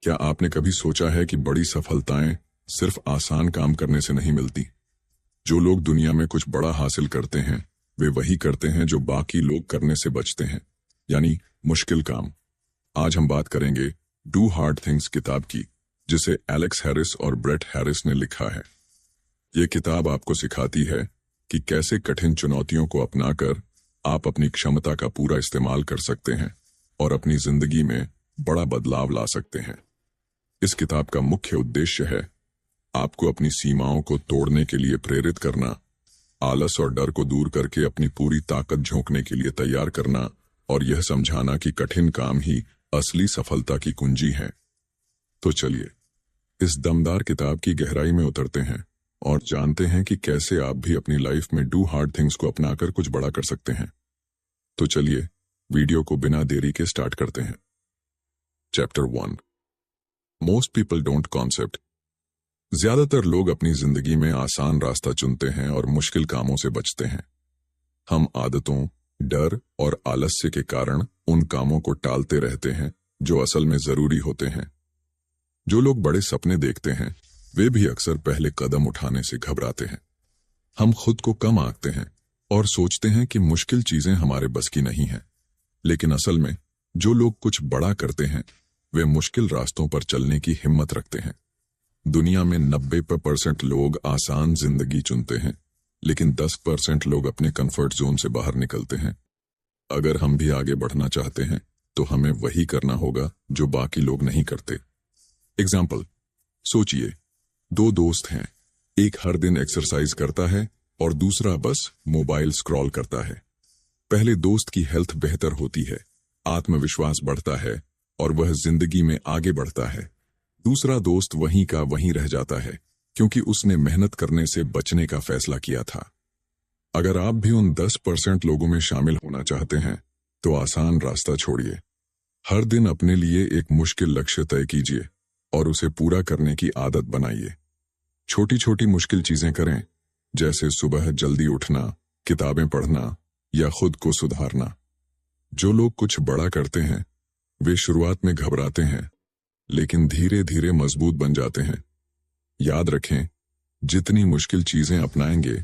क्या आपने कभी सोचा है कि बड़ी सफलताएं सिर्फ आसान काम करने से नहीं मिलती? जो लोग दुनिया में कुछ बड़ा हासिल करते हैं वे वही करते हैं जो बाकी लोग करने से बचते हैं, यानी मुश्किल काम। आज हम बात करेंगे डू हार्ड थिंग्स किताब की, जिसे एलेक्स हैरिस और ब्रेट हैरिस ने लिखा है। ये किताब आपको सिखाती है कि कैसे कठिन चुनौतियों को अपनाकर आप अपनी क्षमता का पूरा इस्तेमाल कर सकते हैं और अपनी जिंदगी में बड़ा बदलाव ला सकते हैं। इस किताब का मुख्य उद्देश्य है आपको अपनी सीमाओं को तोड़ने के लिए प्रेरित करना, आलस और डर को दूर करके अपनी पूरी ताकत झोंकने के लिए तैयार करना और यह समझाना कि कठिन काम ही असली सफलता की कुंजी है। तो चलिए इस दमदार किताब की गहराई में उतरते हैं और जानते हैं कि कैसे आप भी अपनी लाइफ में डू हार्ड थिंग्स को अपनाकर कुछ बड़ा कर सकते हैं। तो चलिए वीडियो को बिना देरी के स्टार्ट करते हैं। Chapter 1, most people don't concept. ज्यादातर लोग अपनी जिंदगी में आसान रास्ता चुनते हैं और मुश्किल कामों से बचते हैं। हम आदतों, डर और आलस्य के कारण उन कामों को टालते रहते हैं जो असल में जरूरी होते हैं। जो लोग बड़े सपने देखते हैं वे भी अक्सर पहले कदम उठाने से घबराते हैं। हम खुद को कम आंकते हैं और सोचते हैं कि मुश्किल चीजें हमारे बस की नहीं हैं। लेकिन असल में जो लोग कुछ बड़ा करते हैं वे मुश्किल रास्तों पर चलने की हिम्मत रखते हैं। दुनिया में 90% लोग आसान जिंदगी चुनते हैं, लेकिन 10% लोग अपने कंफर्ट जोन से बाहर निकलते हैं। अगर हम भी आगे बढ़ना चाहते हैं तो हमें वही करना होगा जो बाकी लोग नहीं करते। एग्जाम्पल, सोचिए, 2 दोस्त हैं। एक हर दिन एक्सरसाइज करता है और दूसरा बस मोबाइल स्क्रॉल करता है। पहले दोस्त की हेल्थ बेहतर होती है, आत्मविश्वास बढ़ता है और वह जिंदगी में आगे बढ़ता है। दूसरा दोस्त वहीं का वहीं रह जाता है क्योंकि उसने मेहनत करने से बचने का फैसला किया था। अगर आप भी उन 10% लोगों में शामिल होना चाहते हैं तो आसान रास्ता छोड़िए। हर दिन अपने लिए एक मुश्किल लक्ष्य तय कीजिए और उसे पूरा करने की आदत बनाइए। छोटी छोटी मुश्किल चीजें करें, जैसे सुबह जल्दी उठना, किताबें पढ़ना या खुद को सुधारना। जो लोग कुछ बड़ा करते हैं वे शुरुआत में घबराते हैं, लेकिन धीरे धीरे मजबूत बन जाते हैं। याद रखें, जितनी मुश्किल चीजें अपनाएंगे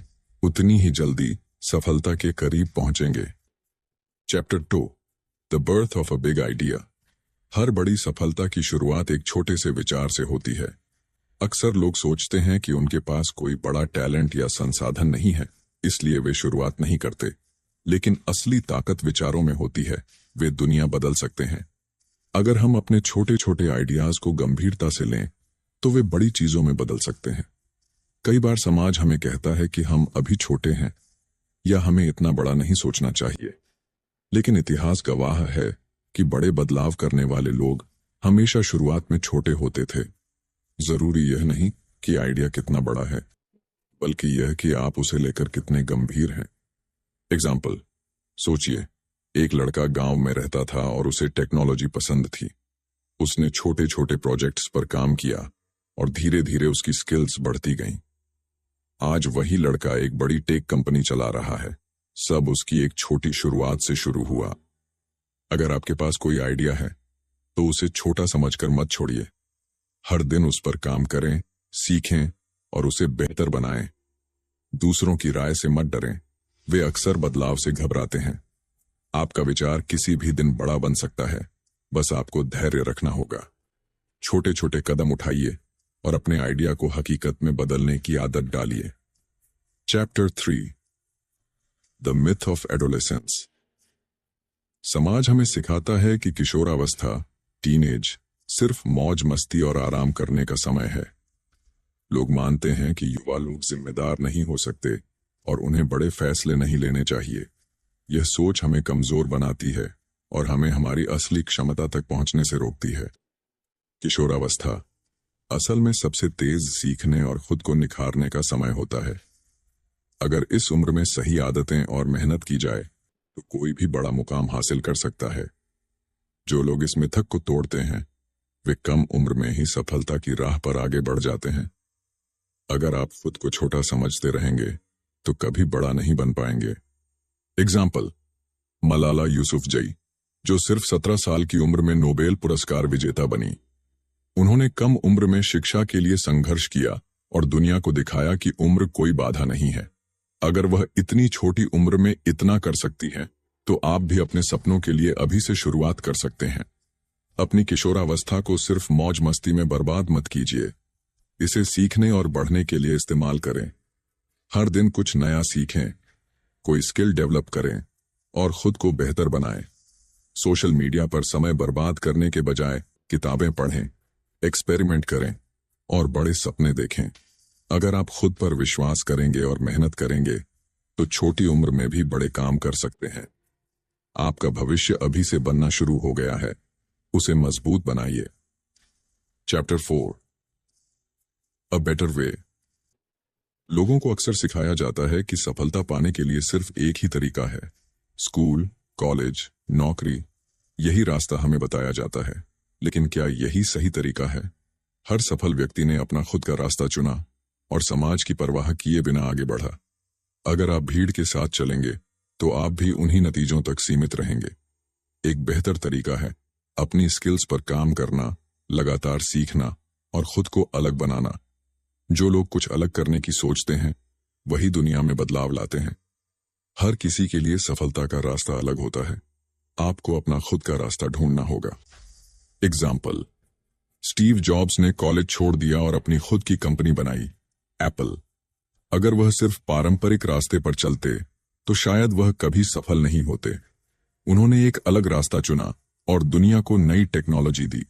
उतनी ही जल्दी सफलता के करीब पहुंचेंगे। Chapter 2, the birth of a big idea. हर बड़ी सफलता की शुरुआत एक छोटे से विचार से होती है। अक्सर लोग सोचते हैं कि उनके पास कोई बड़ा टैलेंट या संसाधन नहीं है, इसलिए वे शुरुआत नहीं करते। लेकिन असली ताकत विचारों में होती है। वे दुनिया बदल सकते हैं। अगर हम अपने छोटे छोटे आइडियाज को गंभीरता से लें तो वे बड़ी चीजों में बदल सकते हैं। कई बार समाज हमें कहता है कि हम अभी छोटे हैं या हमें इतना बड़ा नहीं सोचना चाहिए, लेकिन इतिहास गवाह है कि बड़े बदलाव करने वाले लोग हमेशा शुरुआत में छोटे होते थे। जरूरी यह नहीं कि आइडिया कितना बड़ा है, बल्कि यह कि आप उसे लेकर कितने गंभीर हैं। एग्जाम्पल, सोचिए, एक लड़का गांव में रहता था और उसे टेक्नोलॉजी पसंद थी। उसने छोटे छोटे प्रोजेक्ट्स पर काम किया और धीरे धीरे उसकी स्किल्स बढ़ती गईं। आज वही लड़का एक बड़ी टेक कंपनी चला रहा है। सब उसकी एक छोटी शुरुआत से शुरू हुआ। अगर आपके पास कोई आइडिया है तो उसे छोटा समझकर मत छोड़िए। हर दिन उस पर काम करें, सीखें और उसे बेहतर बनाएं। दूसरों की राय से मत डरें, वे अक्सर बदलाव से घबराते हैं। आपका विचार किसी भी दिन बड़ा बन सकता है, बस आपको धैर्य रखना होगा। छोटे छोटे कदम उठाइए और अपने आइडिया को हकीकत में बदलने की आदत डालिए। Chapter 3, the myth of adolescence. समाज हमें सिखाता है कि किशोरावस्था, टीनेज, सिर्फ मौज मस्ती और आराम करने का समय है। लोग मानते हैं कि युवा लोग जिम्मेदार नहीं हो सकते और उन्हें बड़े फैसले नहीं लेने चाहिए। यह सोच हमें कमजोर बनाती है और हमें हमारी असली क्षमता तक पहुंचने से रोकती है। किशोरावस्था असल में सबसे तेज सीखने और खुद को निखारने का समय होता है। अगर इस उम्र में सही आदतें और मेहनत की जाए तो कोई भी बड़ा मुकाम हासिल कर सकता है। जो लोग इस मिथक को तोड़ते हैं वे कम उम्र में ही सफलता की राह पर आगे बढ़ जाते हैं। अगर आप खुद को छोटा समझते रहेंगे तो कभी बड़ा नहीं बन पाएंगे। एग्जाम्पल, मलाला यूसुफजई, जो सिर्फ 17 साल की उम्र में नोबेल पुरस्कार विजेता बनी। उन्होंने कम उम्र में शिक्षा के लिए संघर्ष किया और दुनिया को दिखाया कि उम्र कोई बाधा नहीं है। अगर वह इतनी छोटी उम्र में इतना कर सकती हैं, तो आप भी अपने सपनों के लिए अभी से शुरुआत कर सकते हैं। अपनी किशोरावस्था को सिर्फ मौज मस्ती में बर्बाद मत कीजिए, इसे सीखने और बढ़ने के लिए इस्तेमाल करें। हर दिन कुछ नया सीखें, कोई स्किल डेवलप करें और खुद को बेहतर बनाएं। सोशल मीडिया पर समय बर्बाद करने के बजाय किताबें पढ़ें, एक्सपेरिमेंट करें और बड़े सपने देखें। अगर आप खुद पर विश्वास करेंगे और मेहनत करेंगे, तो छोटी उम्र में भी बड़े काम कर सकते हैं। आपका भविष्य अभी से बनना शुरू हो गया है, उसे मजबूत बनाइए। Chapter 4, a better way. लोगों को अक्सर सिखाया जाता है कि सफलता पाने के लिए सिर्फ एक ही तरीका है, स्कूल, कॉलेज, नौकरी, यही रास्ता हमें बताया जाता है। लेकिन क्या यही सही तरीका है? हर सफल व्यक्ति ने अपना खुद का रास्ता चुना और समाज की परवाह किए बिना आगे बढ़ा। अगर आप भीड़ के साथ चलेंगे, तो आप भी उन्हीं नतीजों तक सीमित रहेंगे। एक बेहतर तरीका है अपनी स्किल्स पर काम करना, लगातार सीखना और खुद को अलग बनाना। जो लोग कुछ अलग करने की सोचते हैं, वही दुनिया में बदलाव लाते हैं। हर किसी के लिए सफलता का रास्ता अलग होता है। आपको अपना खुद का रास्ता ढूंढना होगा। एग्जाम्पल, स्टीव जॉब्स ने कॉलेज छोड़ दिया और अपनी खुद की कंपनी बनाई, एप्पल। अगर वह सिर्फ पारंपरिक रास्ते पर चलते, तो शायद वह कभी सफल नहीं होते। उन्होंने एक अलग रास्ता चुना और दुनिया को नई टेक्नोलॉजी दी।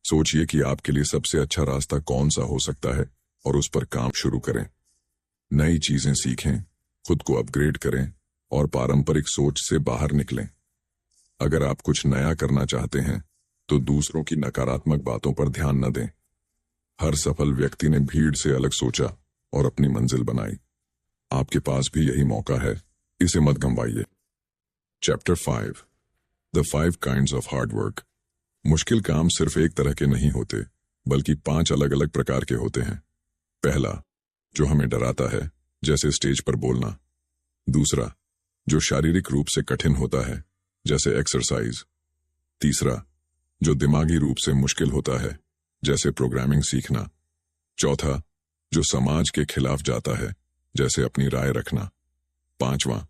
सोचिए कि आपके लिए सबसे अच्छा रास्ता कौन सा हो सकता है और उस पर काम शुरू करें। नई चीजें सीखें, खुद को अपग्रेड करें और पारंपरिक सोच से बाहर निकलें। अगर आप कुछ नया करना चाहते हैं, तो दूसरों की नकारात्मक बातों पर ध्यान न दें। हर सफल व्यक्ति ने भीड़ से अलग सोचा और अपनी मंजिल बनाई। आपके पास भी यही मौका है, इसे मत गंवाइए। Chapter 5, the 5 kinds of hard work. मुश्किल काम सिर्फ एक तरह के नहीं होते, बल्कि 5 अलग अलग प्रकार के होते हैं। पहला, जो हमें डराता है, जैसे स्टेज पर बोलना। दूसरा, जो शारीरिक रूप से कठिन होता है, जैसे एक्सरसाइज। तीसरा, जो दिमागी रूप से मुश्किल होता है, जैसे प्रोग्रामिंग सीखना। चौथा, जो समाज के खिलाफ जाता है, जैसे अपनी राय रखना। पांचवा,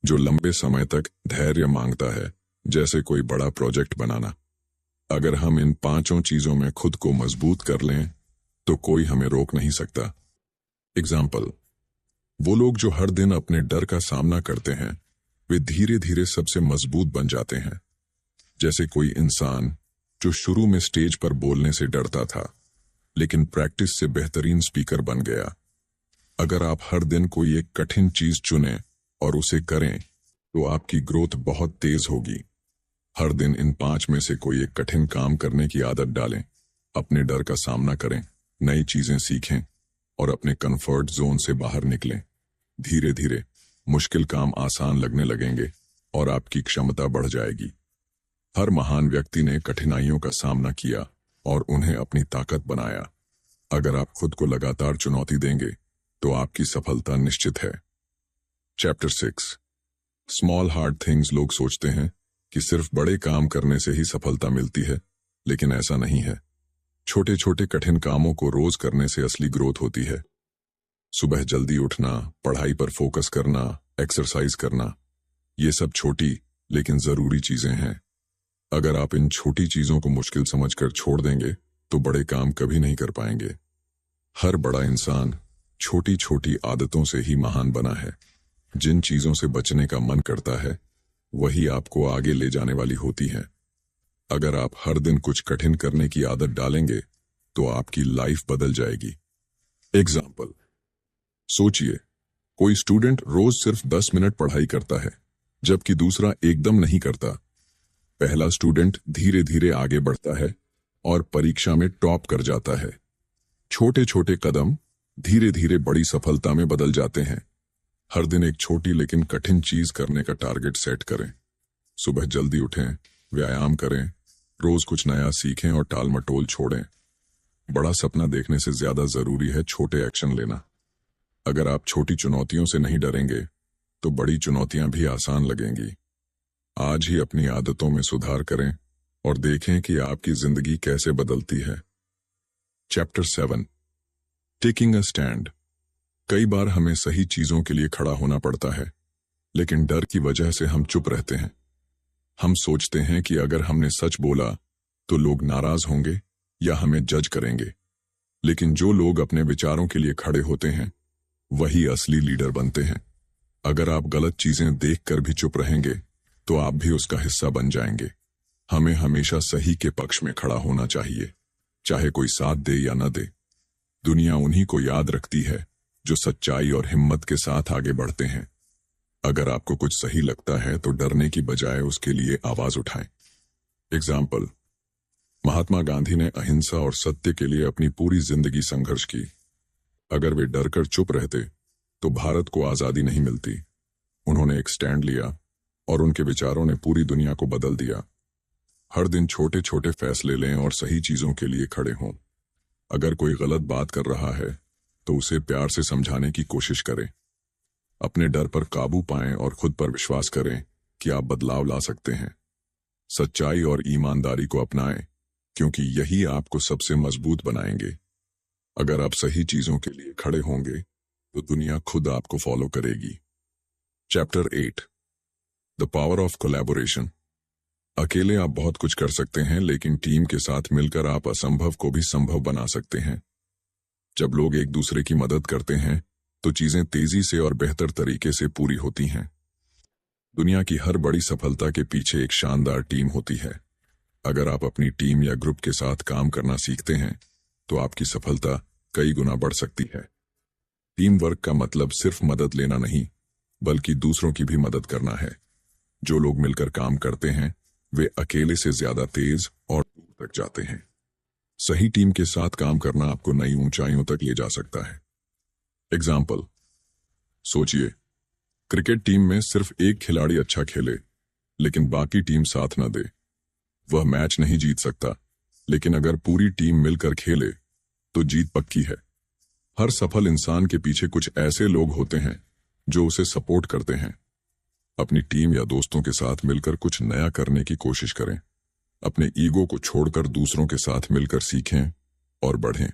जो लंबे समय तक धैर्य मांगता है, जैसे कोई बड़ा प्रोजेक्ट बनाना। अगर हम इन 5 चीजों में खुद को मजबूत कर लें, तो कोई हमें रोक नहीं सकता। एग्जाम्पल, वो लोग जो हर दिन अपने डर का सामना करते हैं, वे धीरे धीरे सबसे मजबूत बन जाते हैं। जैसे कोई इंसान जो शुरू में स्टेज पर बोलने से डरता था, लेकिन प्रैक्टिस से बेहतरीन स्पीकर बन गया। अगर आप हर दिन कोई एक कठिन चीज चुनें और उसे करें, तो आपकी ग्रोथ बहुत तेज होगी। हर दिन इन 5 में से कोई एक कठिन काम करने की आदत डालें। अपने डर का सामना करें, नई चीजें सीखें और अपने कंफर्ट जोन से बाहर निकलें। धीरे धीरे मुश्किल काम आसान लगने लगेंगे और आपकी क्षमता बढ़ जाएगी। हर महान व्यक्ति ने कठिनाइयों का सामना किया और उन्हें अपनी ताकत बनाया। अगर आप खुद को लगातार चुनौती देंगे, तो आपकी सफलता निश्चित है। Chapter 6, small hard things. लोग सोचते हैं कि सिर्फ बड़े काम करने से ही सफलता मिलती है, लेकिन ऐसा नहीं है। छोटे छोटे कठिन कामों को रोज करने से असली ग्रोथ होती है। सुबह जल्दी उठना, पढ़ाई पर फोकस करना, एक्सरसाइज करना, ये सब छोटी लेकिन जरूरी चीजें हैं। अगर आप इन छोटी चीजों को मुश्किल समझकर छोड़ देंगे, तो बड़े काम कभी नहीं कर पाएंगे। हर बड़ा इंसान छोटी छोटी आदतों से ही महान बना है। जिन चीजों से बचने का मन करता है, वही आपको आगे ले जाने वाली होती हैं। अगर आप हर दिन कुछ कठिन करने की आदत डालेंगे, तो आपकी लाइफ बदल जाएगी। एग्जाम्पल, सोचिए, कोई स्टूडेंट रोज सिर्फ 10 मिनट पढ़ाई करता है, जबकि दूसरा एकदम नहीं करता। पहला स्टूडेंट धीरे धीरे आगे बढ़ता है और परीक्षा में टॉप कर जाता है। छोटे छोटे कदम धीरे धीरे बड़ी सफलता में बदल जाते हैं। हर दिन एक छोटी लेकिन कठिन चीज करने का टारगेट सेट करें। सुबह जल्दी उठें, व्यायाम करें, रोज कुछ नया सीखें और टाल मटोल छोड़ें। बड़ा सपना देखने से ज्यादा जरूरी है छोटे एक्शन लेना। अगर आप छोटी चुनौतियों से नहीं डरेंगे, तो बड़ी चुनौतियां भी आसान लगेंगी। आज ही अपनी आदतों में सुधार करें और देखें कि आपकी जिंदगी कैसे बदलती है। Chapter 7 taking a stand. कई बार हमें सही चीजों के लिए खड़ा होना पड़ता है, लेकिन डर की वजह से हम चुप रहते हैं। हम सोचते हैं कि अगर हमने सच बोला तो लोग नाराज होंगे या हमें जज करेंगे। लेकिन जो लोग अपने विचारों के लिए खड़े होते हैं वही असली लीडर बनते हैं। अगर आप गलत चीजें देखकर भी चुप रहेंगे तो आप भी उसका हिस्सा बन जाएंगे। हमें हमेशा सही के पक्ष में खड़ा होना चाहिए, चाहे कोई साथ दे या न दे। दुनिया उन्हीं को याद रखती है जो सच्चाई और हिम्मत के साथ आगे बढ़ते हैं। अगर आपको कुछ सही लगता है तो डरने की बजाय उसके लिए आवाज उठाएं। एग्जाम्पल, महात्मा गांधी ने अहिंसा और सत्य के लिए अपनी पूरी जिंदगी संघर्ष की। अगर वे डरकर चुप रहते तो भारत को आजादी नहीं मिलती। उन्होंने एक स्टैंड लिया और उनके विचारों ने पूरी दुनिया को बदल दिया। हर दिन छोटे छोटे फैसले लें और सही चीजों के लिए खड़े हों। अगर कोई गलत बात कर रहा है तो उसे प्यार से समझाने की कोशिश करें। अपने डर पर काबू पाएं और खुद पर विश्वास करें कि आप बदलाव ला सकते हैं। सच्चाई और ईमानदारी को अपनाएं, क्योंकि यही आपको सबसे मजबूत बनाएंगे। अगर आप सही चीजों के लिए खड़े होंगे तो दुनिया खुद आपको फॉलो करेगी। Chapter 8 the power of collaboration. अकेले आप बहुत कुछ कर सकते हैं, लेकिन टीम के साथ मिलकर आप असंभव को भी संभव बना सकते हैं। जब लोग एक दूसरे की मदद करते हैं तो चीजें तेजी से और बेहतर तरीके से पूरी होती हैं। दुनिया की हर बड़ी सफलता के पीछे एक शानदार टीम होती है। अगर आप अपनी टीम या ग्रुप के साथ काम करना सीखते हैं तो आपकी सफलता कई गुना बढ़ सकती है। टीम वर्क का मतलब सिर्फ मदद लेना नहीं, बल्कि दूसरों की भी मदद करना है। जो लोग मिलकर काम करते हैं वे अकेले से ज्यादा तेज और दूर तक जाते हैं। सही टीम के साथ काम करना आपको नई ऊंचाइयों तक ले जा सकता है। एग्जाम्पल, सोचिए, क्रिकेट टीम में सिर्फ एक खिलाड़ी अच्छा खेले लेकिन बाकी टीम साथ न दे, वह मैच नहीं जीत सकता। लेकिन अगर पूरी टीम मिलकर खेले तो जीत पक्की है। हर सफल इंसान के पीछे कुछ ऐसे लोग होते हैं जो उसे सपोर्ट करते हैं। अपनी टीम या दोस्तों के साथ मिलकर कुछ नया करने की कोशिश करें। अपने ईगो को छोड़कर दूसरों के साथ मिलकर सीखें और बढ़ें।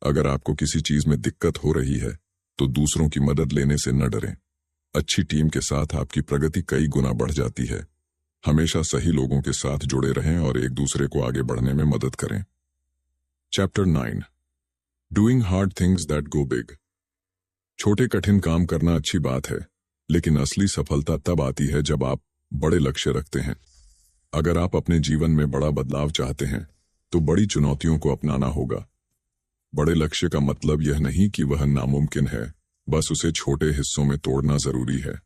अगर आपको किसी चीज में दिक्कत हो रही है तो दूसरों की मदद लेने से न डरें। अच्छी टीम के साथ आपकी प्रगति कई गुना बढ़ जाती है। हमेशा सही लोगों के साथ जुड़े रहें और एक दूसरे को आगे बढ़ने में मदद करें। Chapter 9 doing hard things that go big. छोटे कठिन काम करना अच्छी बात है, लेकिन असली सफलता तब आती है जब आप बड़े लक्ष्य रखते हैं। अगर आप अपने जीवन में बड़ा बदलाव चाहते हैं तो बड़ी चुनौतियों को अपनाना होगा। बड़े लक्ष्य का मतलब यह नहीं कि वह नामुमकिन है, बस उसे छोटे हिस्सों में तोड़ना जरूरी है।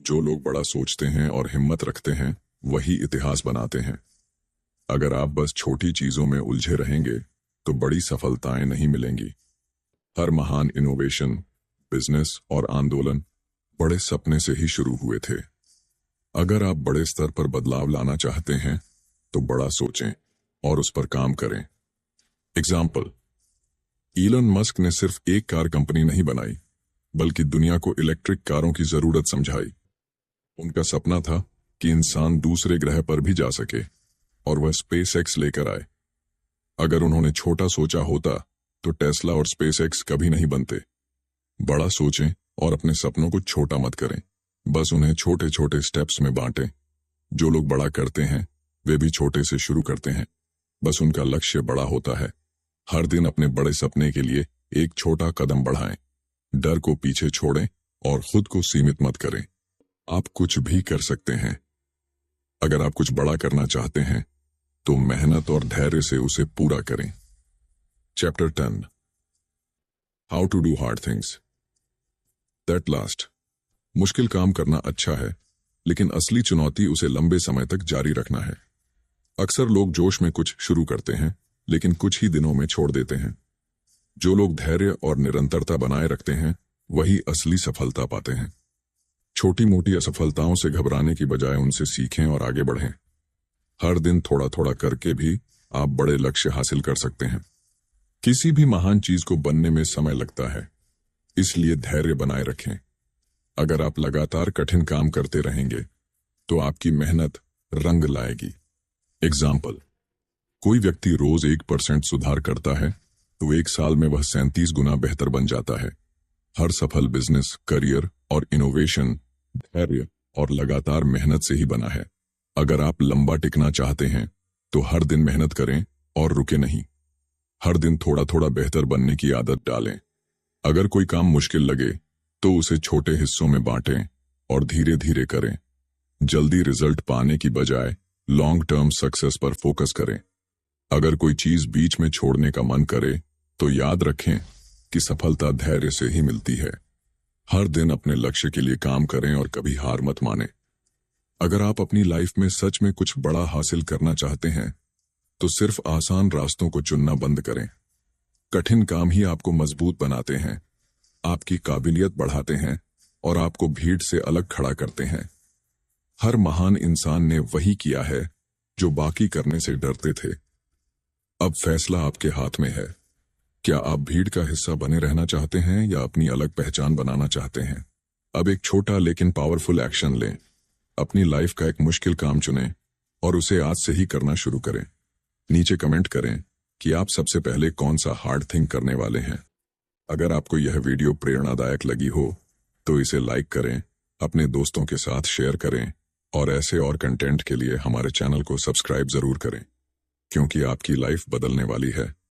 जो लोग बड़ा सोचते हैं और हिम्मत रखते हैं वही इतिहास बनाते हैं। अगर आप बस छोटी चीजों में उलझे रहेंगे तो बड़ी सफलताएं नहीं मिलेंगी। हर महान इनोवेशन, बिजनेस और आंदोलन बड़े सपने से ही शुरू हुए थे। अगर आप बड़े स्तर पर बदलाव लाना चाहते हैं तो बड़ा सोचें और उस पर काम करें। एग्जाम्पल, इलन मस्क ने सिर्फ एक कार कंपनी नहीं बनाई, बल्कि दुनिया को इलेक्ट्रिक कारों की जरूरत समझाई। उनका सपना था कि इंसान दूसरे ग्रह पर भी जा सके और वह स्पेस एक्स लेकर आए। अगर उन्होंने छोटा सोचा होता तो टेस्ला और स्पेस एक्स कभी नहीं बनते। बड़ा सोचें और अपने सपनों को छोटा मत करें, बस उन्हें छोटे छोटे स्टेप्स में बांटें। जो लोग बड़ा करते हैं वे भी छोटे से शुरू करते हैं, बस उनका लक्ष्य बड़ा होता है। हर दिन अपने बड़े सपने के लिए एक छोटा कदम बढ़ाएं। डर को पीछे छोड़ें और खुद को सीमित मत करें। आप कुछ भी कर सकते हैं। अगर आप कुछ बड़ा करना चाहते हैं तो मेहनत और धैर्य से उसे पूरा करें। Chapter 10 how to do hard things that last. मुश्किल काम करना अच्छा है, लेकिन असली चुनौती उसे लंबे समय तक जारी रखना है। अक्सर लोग जोश में कुछ शुरू करते हैं लेकिन कुछ ही दिनों में छोड़ देते हैं। जो लोग धैर्य और निरंतरता बनाए रखते हैं वही असली सफलता पाते हैं। छोटी मोटी असफलताओं से घबराने की बजाय उनसे सीखें और आगे बढ़ें। हर दिन थोड़ा थोड़ा करके भी आप बड़े लक्ष्य हासिल कर सकते हैं। किसी भी महान चीज को बनने में समय लगता है, इसलिए धैर्य बनाए रखें। अगर आप लगातार कठिन काम करते रहेंगे तो आपकी मेहनत रंग लाएगी। एग्जाम्पल, कोई व्यक्ति रोज 1% सुधार करता है तो एक साल में वह 37 गुना बेहतर बन जाता है। हर सफल बिजनेस, करियर और इनोवेशन धैर्य और लगातार मेहनत से ही बना है। अगर आप लंबा टिकना चाहते हैं तो हर दिन मेहनत करें और रुके नहीं। हर दिन थोड़ा थोड़ा बेहतर बनने की आदत डालें। अगर कोई काम मुश्किल लगे तो उसे छोटे हिस्सों में बांटें और धीरे धीरे करें। जल्दी रिजल्ट पाने की बजाय लॉन्ग टर्म सक्सेस पर फोकस करें। अगर कोई चीज बीच में छोड़ने का मन करे तो याद रखें कि सफलता धैर्य से ही मिलती है। हर दिन अपने लक्ष्य के लिए काम करें और कभी हार मत माने। अगर आप अपनी लाइफ में सच में कुछ बड़ा हासिल करना चाहते हैं तो सिर्फ आसान रास्तों को चुनना बंद करें। कठिन काम ही आपको मजबूत बनाते हैं, आपकी काबिलियत बढ़ाते हैं और आपको भीड़ से अलग खड़ा करते हैं। हर महान इंसान ने वही किया है जो बाकी करने से डरते थे। अब फैसला आपके हाथ में है। क्या आप भीड़ का हिस्सा बने रहना चाहते हैं या अपनी अलग पहचान बनाना चाहते हैं? अब एक छोटा लेकिन पावरफुल एक्शन लें। अपनी लाइफ का एक मुश्किल काम चुनें और उसे आज से ही करना शुरू करें। नीचे कमेंट करें कि आप सबसे पहले कौन सा हार्ड थिंग करने वाले हैं। अगर आपको यह वीडियो प्रेरणादायक लगी हो तो इसे लाइक करें, अपने दोस्तों के साथ शेयर करें और ऐसे और कंटेंट के लिए हमारे चैनल को सब्सक्राइब जरूर करें, क्योंकि आपकी लाइफ बदलने वाली है।